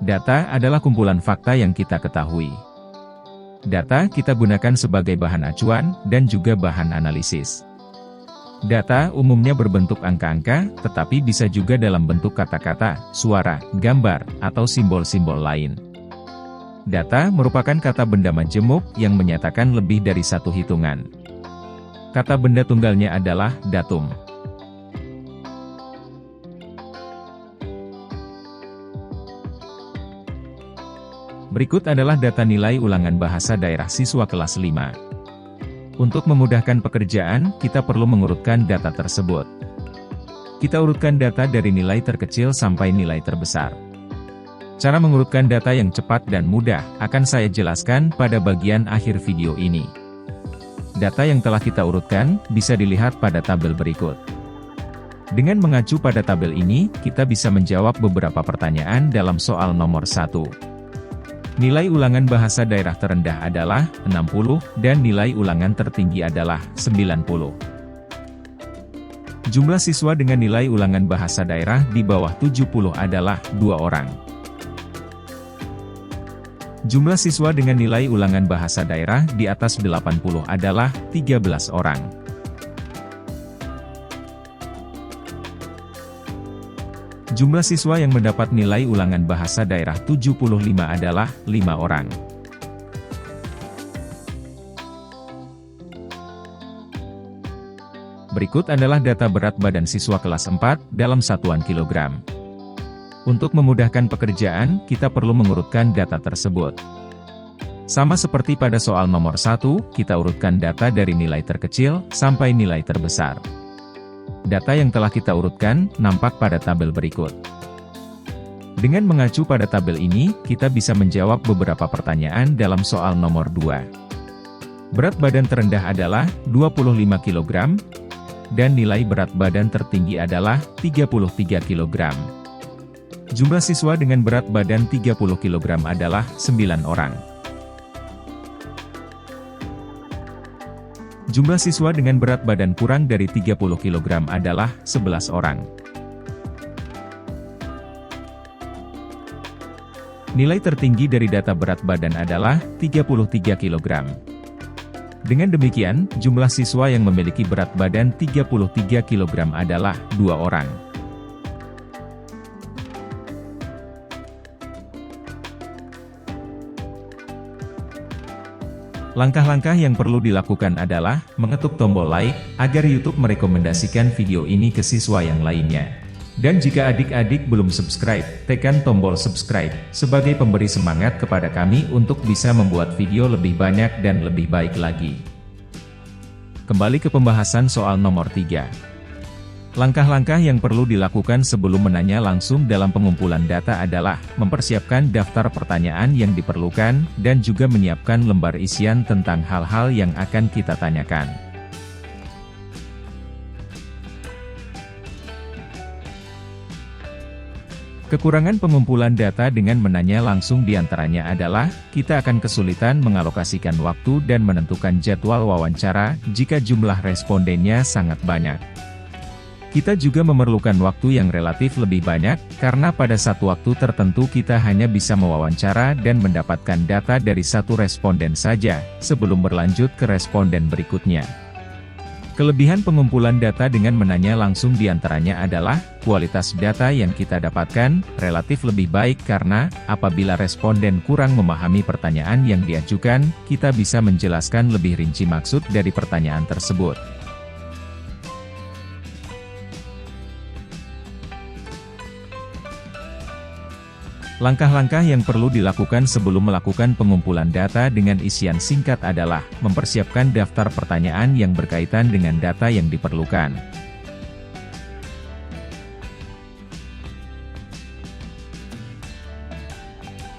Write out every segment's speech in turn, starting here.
Data adalah kumpulan fakta yang kita ketahui. Data kita gunakan sebagai bahan acuan dan juga bahan analisis. Data umumnya berbentuk angka-angka, tetapi bisa juga dalam bentuk kata-kata, suara, gambar, atau simbol-simbol lain. Data merupakan kata benda majemuk yang menyatakan lebih dari satu hitungan. Kata benda tunggalnya adalah datum. Berikut adalah data nilai ulangan bahasa daerah siswa kelas 5. Untuk memudahkan pekerjaan, kita perlu mengurutkan data tersebut. Kita urutkan data dari nilai terkecil sampai nilai terbesar. Cara mengurutkan data yang cepat dan mudah akan saya jelaskan pada bagian akhir video ini. Data yang telah kita urutkan bisa dilihat pada tabel berikut. Dengan mengacu pada tabel ini, kita bisa menjawab beberapa pertanyaan dalam soal nomor 1. Nilai ulangan bahasa daerah terendah adalah 60 dan nilai ulangan tertinggi adalah 90. Jumlah siswa dengan nilai ulangan bahasa daerah di bawah 70 adalah 2 orang. Jumlah siswa dengan nilai ulangan bahasa daerah di atas 80 adalah 13 orang. Jumlah siswa yang mendapat nilai ulangan bahasa daerah 75 adalah 5 orang. Berikut adalah data berat badan siswa kelas 4 dalam satuan kilogram. Untuk memudahkan pekerjaan, kita perlu mengurutkan data tersebut. Sama seperti pada soal nomor 1, kita urutkan data dari nilai terkecil sampai nilai terbesar. Data yang telah kita urutkan nampak pada tabel berikut. Dengan mengacu pada tabel ini, kita bisa menjawab beberapa pertanyaan dalam soal nomor 2. Berat badan terendah adalah 25 kg, dan nilai berat badan tertinggi adalah 33 kg. Jumlah siswa dengan berat badan 30 kg adalah 9 orang. Jumlah siswa dengan berat badan kurang dari 30 kg adalah 11 orang. Nilai tertinggi dari data berat badan adalah 33 kg. Dengan demikian, jumlah siswa yang memiliki berat badan 33 kg adalah 2 orang. Langkah-langkah yang perlu dilakukan adalah mengetuk tombol like agar YouTube merekomendasikan video ini ke siswa yang lainnya. Dan jika adik-adik belum subscribe, tekan tombol subscribe sebagai pemberi semangat kepada kami untuk bisa membuat video lebih banyak dan lebih baik lagi. Kembali ke pembahasan soal nomor 3. Langkah-langkah yang perlu dilakukan sebelum menanya langsung dalam pengumpulan data adalah mempersiapkan daftar pertanyaan yang diperlukan dan juga menyiapkan lembar isian tentang hal-hal yang akan kita tanyakan. Kekurangan pengumpulan data dengan menanya langsung diantaranya adalah, kita akan kesulitan mengalokasikan waktu dan menentukan jadwal wawancara jika jumlah respondennya sangat banyak. Kita juga memerlukan waktu yang relatif lebih banyak, karena pada satu waktu tertentu kita hanya bisa mewawancara dan mendapatkan data dari satu responden saja, sebelum berlanjut ke responden berikutnya. Kelebihan pengumpulan data dengan menanya langsung diantaranya adalah, kualitas data yang kita dapatkan, relatif lebih baik karena, apabila responden kurang memahami pertanyaan yang diajukan, kita bisa menjelaskan lebih rinci maksud dari pertanyaan tersebut. Langkah-langkah yang perlu dilakukan sebelum melakukan pengumpulan data dengan isian singkat adalah, mempersiapkan daftar pertanyaan yang berkaitan dengan data yang diperlukan.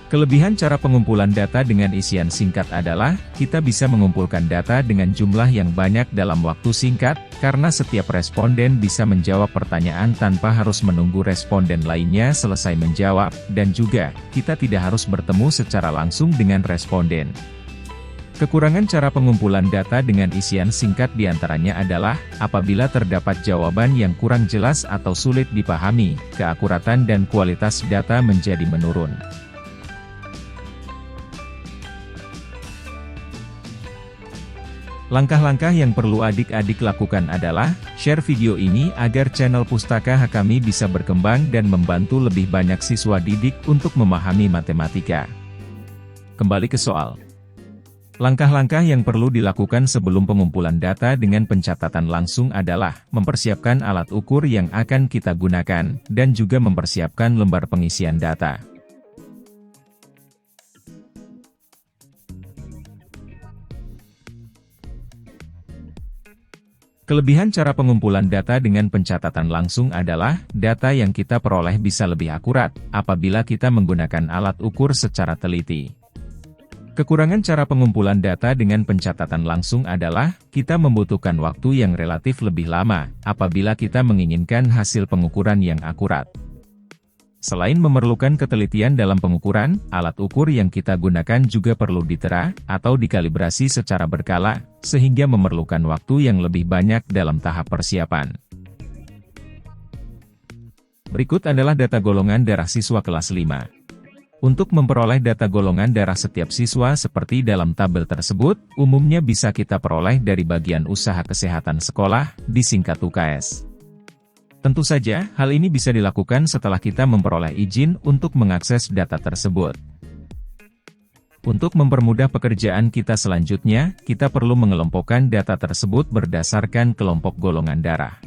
Kelebihan cara pengumpulan data dengan isian singkat adalah, kita bisa mengumpulkan data dengan jumlah yang banyak dalam waktu singkat, karena setiap responden bisa menjawab pertanyaan tanpa harus menunggu responden lainnya selesai menjawab, dan juga, kita tidak harus bertemu secara langsung dengan responden. Kekurangan cara pengumpulan data dengan isian singkat diantaranya adalah, apabila terdapat jawaban yang kurang jelas atau sulit dipahami, keakuratan dan kualitas data menjadi menurun. Langkah-langkah yang perlu adik-adik lakukan adalah, share video ini agar channel Pustaka Hakami bisa berkembang dan membantu lebih banyak siswa didik untuk memahami matematika. Kembali ke soal. Langkah-langkah yang perlu dilakukan sebelum pengumpulan data dengan pencatatan langsung adalah, mempersiapkan alat ukur yang akan kita gunakan, dan juga mempersiapkan lembar pengisian data. Kelebihan cara pengumpulan data dengan pencatatan langsung adalah, data yang kita peroleh bisa lebih akurat, apabila kita menggunakan alat ukur secara teliti. Kekurangan cara pengumpulan data dengan pencatatan langsung adalah, kita membutuhkan waktu yang relatif lebih lama, apabila kita menginginkan hasil pengukuran yang akurat. Selain memerlukan ketelitian dalam pengukuran, alat ukur yang kita gunakan juga perlu ditera, atau dikalibrasi secara berkala, sehingga memerlukan waktu yang lebih banyak dalam tahap persiapan. Berikut adalah data golongan darah siswa kelas 5. Untuk memperoleh data golongan darah setiap siswa seperti dalam tabel tersebut, umumnya bisa kita peroleh dari bagian usaha kesehatan sekolah, disingkat UKS. Tentu saja, hal ini bisa dilakukan setelah kita memperoleh izin untuk mengakses data tersebut. Untuk mempermudah pekerjaan kita selanjutnya, kita perlu mengelompokkan data tersebut berdasarkan kelompok golongan darah.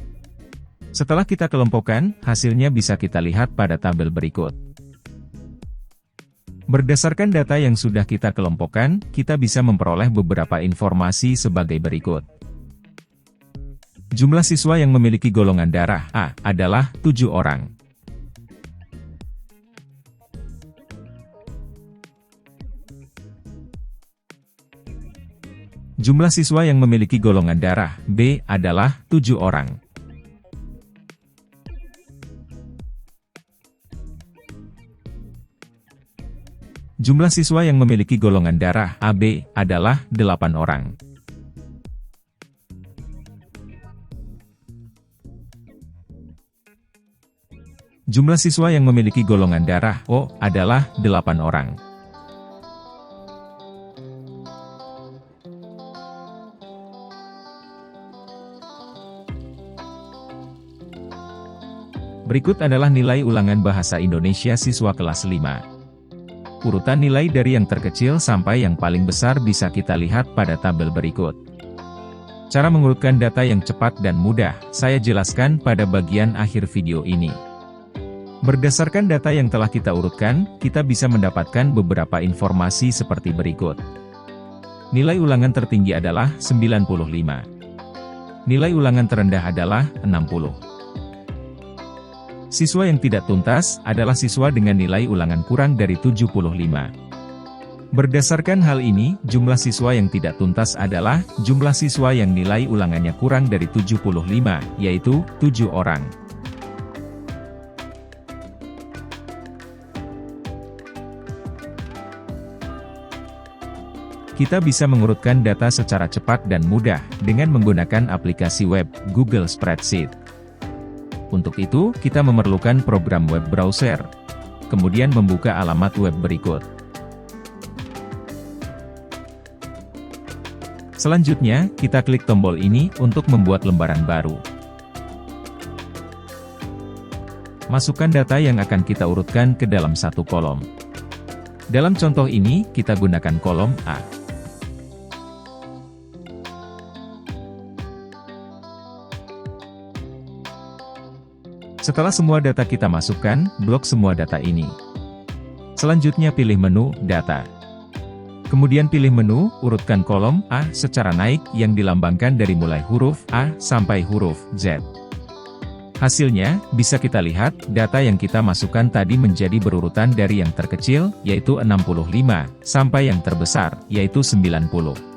Setelah kita kelompokkan, hasilnya bisa kita lihat pada tabel berikut. Berdasarkan data yang sudah kita kelompokkan, kita bisa memperoleh beberapa informasi sebagai berikut. Jumlah siswa yang memiliki golongan darah A adalah 7 orang. Jumlah siswa yang memiliki golongan darah B adalah 7 orang. Jumlah siswa yang memiliki golongan darah AB adalah 8 orang. Jumlah siswa yang memiliki golongan darah O adalah 8 orang. Berikut adalah nilai ulangan bahasa Indonesia siswa kelas 5. Urutan nilai dari yang terkecil sampai yang paling besar bisa kita lihat pada tabel berikut. Cara mengurutkan data yang cepat dan mudah, saya jelaskan pada bagian akhir video ini. Berdasarkan data yang telah kita urutkan, kita bisa mendapatkan beberapa informasi seperti berikut. Nilai ulangan tertinggi adalah 95. Nilai ulangan terendah adalah 60. Siswa yang tidak tuntas adalah siswa dengan nilai ulangan kurang dari 75. Berdasarkan hal ini, jumlah siswa yang tidak tuntas adalah jumlah siswa yang nilai ulangannya kurang dari 75, yaitu 7 orang. Kita bisa mengurutkan data secara cepat dan mudah dengan menggunakan aplikasi web Google Spreadsheet. Untuk itu, kita memerlukan program web browser. Kemudian membuka alamat web berikut. Selanjutnya, kita klik tombol ini untuk membuat lembaran baru. Masukkan data yang akan kita urutkan ke dalam satu kolom. Dalam contoh ini, kita gunakan kolom A. Setelah semua data kita masukkan, blok semua data ini. Selanjutnya pilih menu, Data. Kemudian pilih menu, urutkan kolom A secara naik yang dilambangkan dari mulai huruf A sampai huruf Z. Hasilnya, bisa kita lihat, data yang kita masukkan tadi menjadi berurutan dari yang terkecil, yaitu 65, sampai yang terbesar, yaitu 90.